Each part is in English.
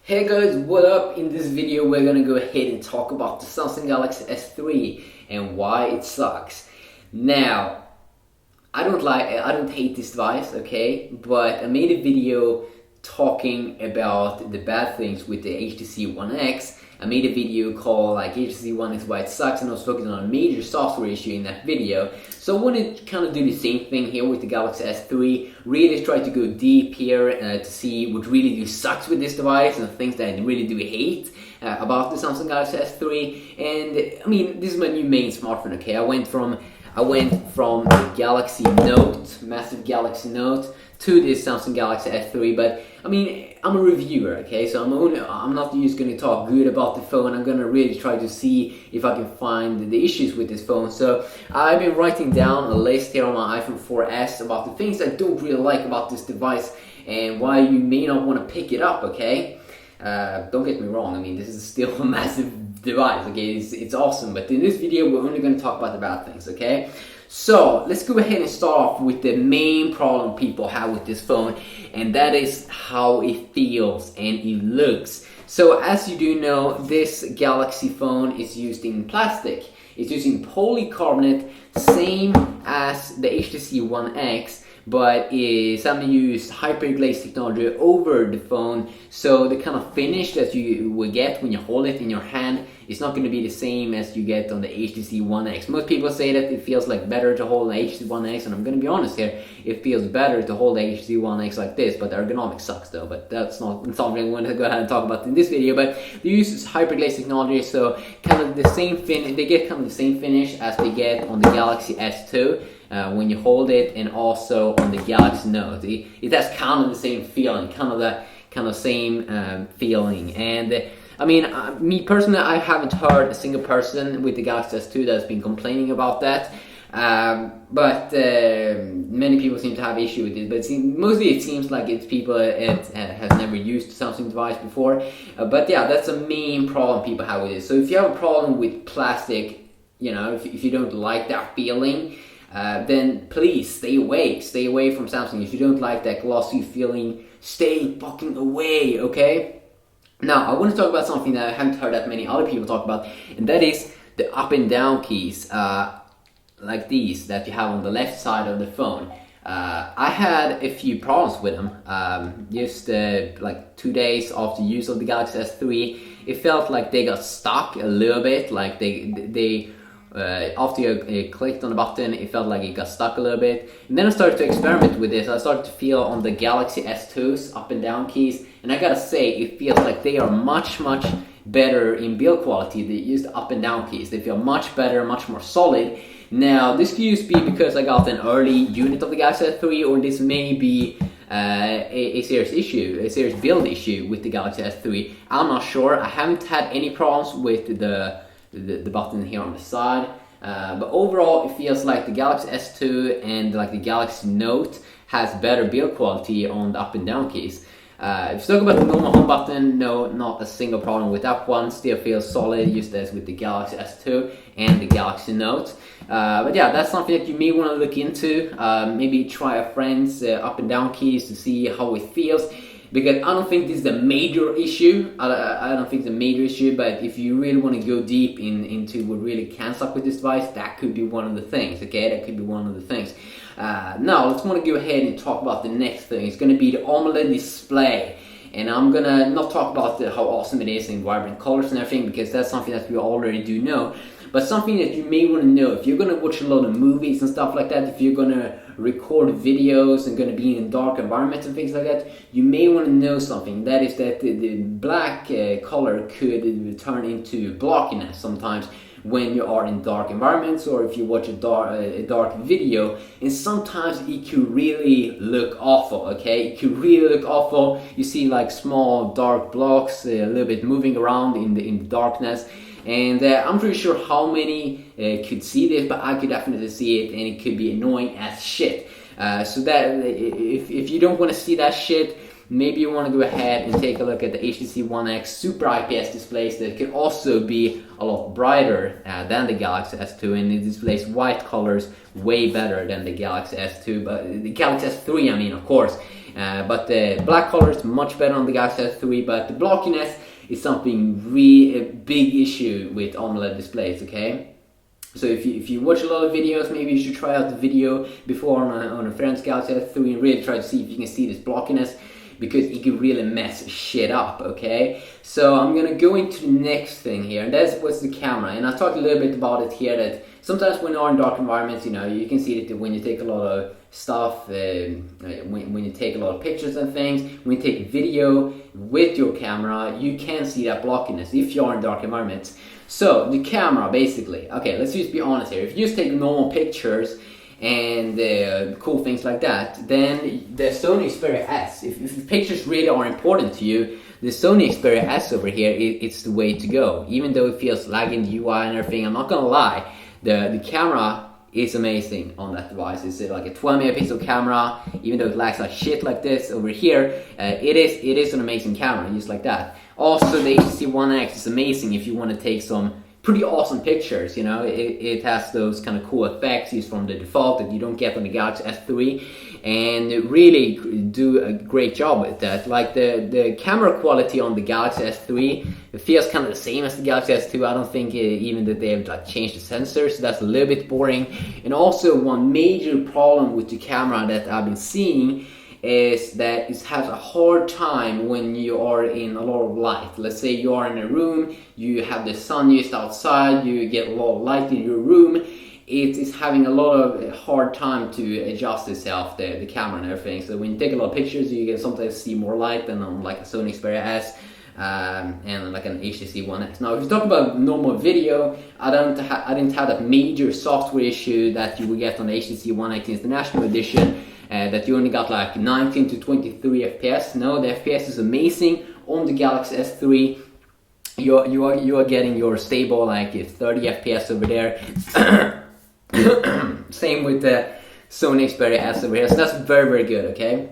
Hey guys, what up? In this video we're gonna go ahead and talk about the Samsung Galaxy S3 and why it sucks. Now, I don't hate this device, okay? But I made a video talking about the bad things with the HTC One X. I made a video called HTC One X why it sucks, and I was focusing on a major software issue in that video. So I want to kind of do the same thing here with the Galaxy S3. Really try to go deep here to see what really sucks with this device and things that I really do hate about the Samsung Galaxy S3. And I mean, this is my new main smartphone. Okay, I went from the Galaxy Note, massive Galaxy Note, to this Samsung Galaxy S3. But I mean, I'm a reviewer, okay? So I'm not just going to talk good about the phone. I'm going to really try to see if I can find the issues with this phone. So I've been writing down a list here on my iPhone 4S about the things I don't really like about this device and why you may not want to pick it up, okay? Don't get me wrong, I mean, this is still a massive device, okay? It's awesome, but in this video we're only going to talk about the bad things, okay? So let's go ahead and start off with the main problem people have with this phone, and that is how it feels and it looks. So as you do know, this Galaxy phone is used in plastic. It's using polycarbonate, same as the HTC One X, but Samsung used hyperglaze technology over the phone, so the kind of finish that you will get when you hold it in your hand is not going to be the same as you get on the HTC One X. Most people say that it feels like better to hold an HTC One X, and I'm going to be honest here, it feels better to hold the HTC One X like this, but the ergonomics sucks though, but that's not something I'm going to go ahead and talk about in this video. But they use hyperglaze technology, so kind of the same they get kind of the same finish as they get on the Galaxy S2. When you hold it, and also on the Galaxy Note, it has kind of the same feeling, kind of same feeling. And I mean, me personally, I haven't heard a single person with the Galaxy S2 that's been complaining about that. But many people seem to have issue with it. But mostly it seems like it's people that have never used a Samsung device before. But yeah, that's the main problem people have with it. So if you have a problem with plastic, you know, if you don't like that feeling, then please stay away from Samsung. If you don't like that glossy feeling, stay fucking away, okay? Now, I want to talk about something that I haven't heard that many other people talk about, and that is the up and down keys, like these that you have on the left side of the phone. I had a few problems with them. Just like 2 days after use of the Galaxy S3, it felt like they got stuck a little bit, like they after you clicked on the button, it felt like it got stuck a little bit. And then I started to experiment with this. I started to feel on the Galaxy S2's up and down keys, and I gotta say, it feels like they are much better in build quality. They use the up and down keys. They feel much better, much more solid. Now, this could just be because I got an early unit of the Galaxy S3, or this may be a serious issue, a serious build issue with the Galaxy S3. I'm not sure. I haven't had any problems with the button here on the side, but overall it feels like the Galaxy S2 and like the Galaxy Note has better build quality on the up and down keys. If you talk about the normal home button, no, not a single problem with that one. Still feels solid, just as with the Galaxy S2 and the Galaxy Note. But yeah, that's something that you may want to look into. Maybe try a friend's up and down keys to see how it feels. Because I don't think this is a major issue. I don't think it's a major issue, but if you really want to go deep into what really can suck with this device, that could be one of the things, okay? That could be one of the things. Now, let's want to go ahead and talk about the next thing. It's going to be the AMOLED display. And I'm going to not talk about how awesome it is in vibrant colors and everything, because that's something that we already do know. But something that you may want to know, if you're going to watch a lot of movies and stuff like that, if you're going to record videos and going to be in dark environments and things like that, you may want to know something. That is that the black color could turn into blockiness sometimes when you are in dark environments, or if you watch a dark video, and sometimes it could really look awful, okay? It could really look awful. You see like small dark blocks a little bit moving around in the darkness. And I'm pretty sure how many could see this, but I could definitely see it, and it could be annoying as shit. So that if you don't want to see that shit, maybe you want to go ahead and take a look at the HTC One X Super IPS displays that could also be a lot brighter than the Galaxy S2, and it displays white colors way better than the Galaxy S2, but the Galaxy S3, I mean, of course. But the black color is much better on the Galaxy S3, but the blockiness is something really a big issue with AMOLED displays, okay? So if you watch a lot of videos, maybe you should try out the video before on a friend's Galaxy S3 and really try to see if you can see this blockiness, because it can really mess shit up, okay? So I'm gonna go into the next thing here, and that's what's the camera. And I talked a little bit about it here, that sometimes when you're in dark environments, you know, you can see that when you take a lot of stuff, when you take a lot of pictures and things, when you take video with your camera, you can see that blockiness if you're in dark environments. So the camera, basically, okay, let's just be honest here. If you just take normal pictures and cool things like that, then the Sony Xperia S, if pictures really are important to you, the Sony Xperia S over here, it's the way to go. Even though it feels laggy in the UI and everything, I'm not gonna lie, the camera is amazing on that device. It's like a 12 megapixel camera, even though it lags like shit like this over here, it is an amazing camera, just like that. Also, the HTC One X is amazing if you want to take some pretty awesome pictures, you know. It has those kind of cool effects used from the default that you don't get on the Galaxy S3, and it really do a great job with that. Like the camera quality on the Galaxy S3, it feels kind of the same as the Galaxy S2. I don't think even that they have like changed the sensors, so that's a little bit boring. And also one major problem with the camera that I've been seeing is that it has a hard time when you are in a lot of light. Let's say you are in a room, you have the sun just outside, you get a lot of light in your room. It is having a lot of hard time to adjust itself, the camera and everything. So when you take a lot of pictures, you can sometimes see more light than on like a Sony Xperia S and like an HTC One X. Now, if you talk about normal video, I didn't have that major software issue that you will get on the HTC One X International Edition. That you only got like 19 to 23 FPS. No, the FPS is amazing on the Galaxy S3. You are getting your stable like 30 FPS over there. Same with the Sony Xperia S over here. So that's very, very good. Okay,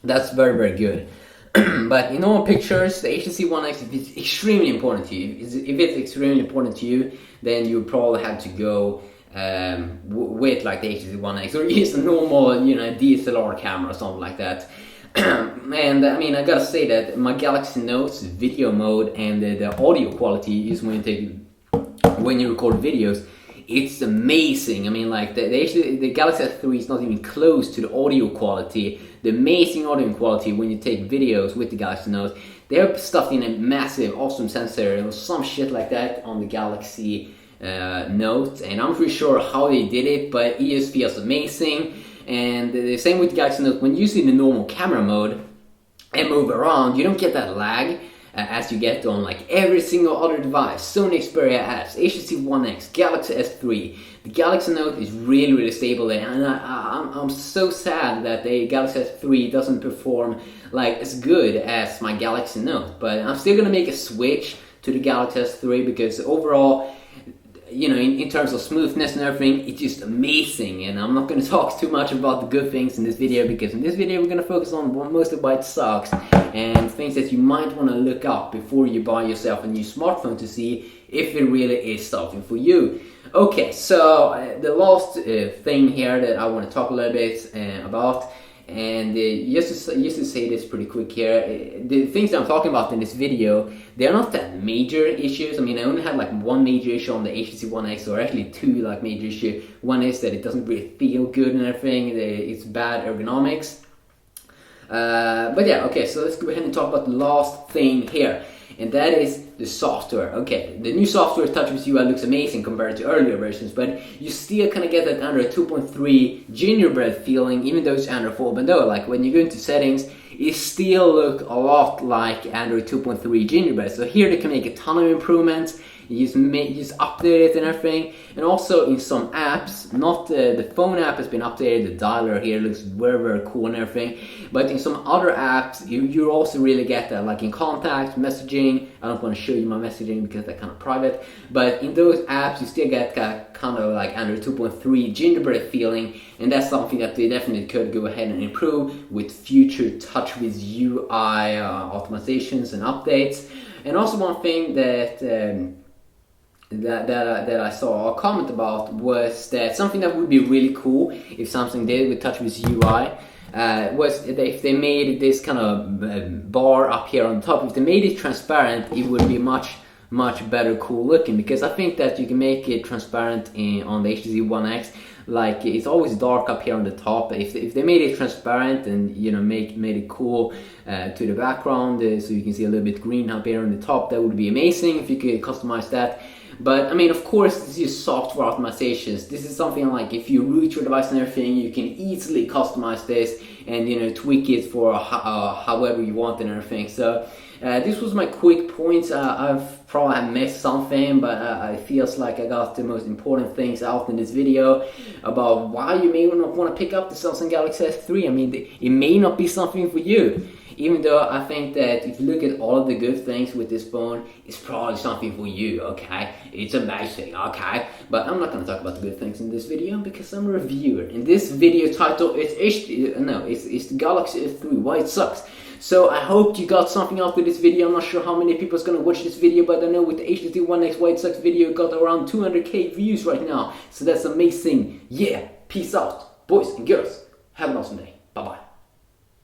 that's very, very good. But in all pictures, the HTC One X, if it's extremely important to you, if it's extremely important to you, then you probably have to go with like the HTC One X, or use a normal, you know, DSLR camera or something like that. And I mean, I gotta say that my Galaxy Note's video mode and the audio quality is when you record videos, it's amazing. I mean, like the Galaxy S3 is not even close to the audio quality, the amazing audio quality when you take videos with the Galaxy Note. They're stuffed in a massive, awesome sensor or some shit like that on the Galaxy Note, and I'm pretty sure how they did it, but it just feels amazing. And the same with the Galaxy Note, when you see the normal camera mode and move around, you don't get that lag as you get on like every single other device. Sony Xperia S, HTC One X, Galaxy S3. The Galaxy Note is really, really stable there, and I'm so sad that the Galaxy S3 doesn't perform like as good as my Galaxy Note. But I'm still gonna make a switch to the Galaxy S3 because overall, you know, in terms of smoothness and everything, it's just amazing. And I'm not going to talk too much about the good things in this video, because in this video we're going to focus on most of why it sucks and things that you might want to look up before you buy yourself a new smartphone to see if it really is something for you. Okay, so the last thing here that I want to talk a little bit about, and just to say this pretty quick here, the things that I'm talking about in this video, they're not that major issues. I mean, I only had like one major issue on the HTC One X, or actually two like major issues. One is that it doesn't really feel good and everything, it's bad ergonomics. But yeah, okay, so let's go ahead and talk about the last thing here, and that is the software. Okay, the new software TouchWiz UI looks amazing compared to earlier versions, but you still kind of get that Android 2.3 gingerbread feeling, even though it's Android 4.0. Like when you go into settings, it still look a lot like Android 2.3 gingerbread. So here they can make a ton of improvements. You just update it and everything, and also in some apps, not the phone app has been updated, the dialer here looks very, very cool and everything, but in some other apps you also really get that, like in contacts, messaging. I don't want to show you my messaging because they're kind of private, but in those apps you still get kind of like Android 2.3 gingerbread feeling, and that's something that they definitely could go ahead and improve with future TouchWiz UI optimizations and updates. And also one thing that that I saw a comment about was that something that would be really cool if Samsung did with TouchWiz UI was if they made this kind of bar up here on top, if they made it transparent, it would be much better cool looking, because I think that you can make it transparent on the HTC One X. Like, it's always dark up here on the top. If they made it transparent and, you know, made it cool to the background, so you can see a little bit green up here on the top, that would be amazing if you could customize that. But I mean, of course, this is software optimizations. This is something like, if you root your device and everything, you can easily customize this and, you know, tweak it for however you want and everything. So this was my quick points. I've probably missed something, but it feels like I got the most important things out in this video about why you may not want to pick up the Samsung Galaxy S3. I mean, it may not be something for you. Even though I think that if you look at all of the good things with this phone, it's probably something for you, okay? It's amazing, okay? But I'm not going to talk about the good things in this video because I'm a reviewer. In this video title, it's the Galaxy S3, why it sucks. So I hope you got something out of this video. I'm not sure how many people is going to watch this video, but I know with the HTC One X why it sucks video, it got around 200k views right now. So that's amazing. Yeah, peace out, boys and girls. Have an awesome day. Bye-bye.